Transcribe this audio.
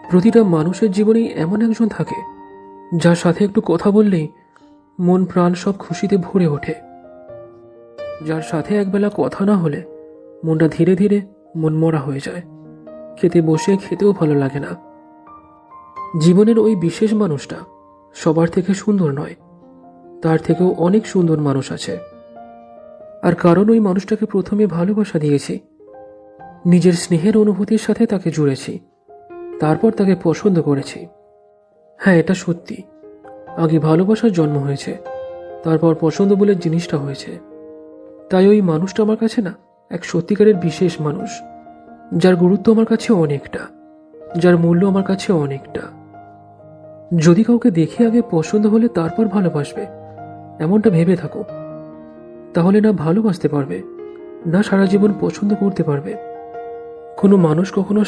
প্রতিটা মানুষের জীবনেই এমন একজন থাকে যার সাথে একটু কথা বললেই মন প্রাণ সব খুশিতে ভরে ওঠে, যার সাথে একবেলা কথা না হলে মনটা ধীরে ধীরে মনমরা হয়ে যায়, খেতে বসে খেতেও ভালো লাগে না। জীবনের ওই বিশেষ মানুষটা সবার থেকে সুন্দর নয়, তার থেকেও অনেক সুন্দর মানুষ আছে। আর কারণ ওই মানুষটাকে প্রথমে ভালোবাসা দিয়েছি, নিজের স্নেহের অনুভূতির সাথে তাকে জুড়েছি, তারপর তাকে পছন্দ করেছি। হ্যাঁ, এটা সত্যি, আগে ভালোবাসার জন্ম হয়েছে, তারপর পছন্দ বলে জিনিসটা হয়েছে। তাই ওই মানুষটা আমার কাছে না এক সত্যিকারের বিশেষ মানুষ, যার গুরুত্ব আমার কাছে অনেকটা, যার মূল্য আমার কাছে অনেকটা। যদি কাউকে দেখে আগে পছন্দ হলে তারপর ভালোবাসবে, এমনটা ভেবে থাকো, তাহলে না ভালোবাসতে পারবে, না সারা জীবন পছন্দ করতে পারবে। কোনো মানুষ কখনো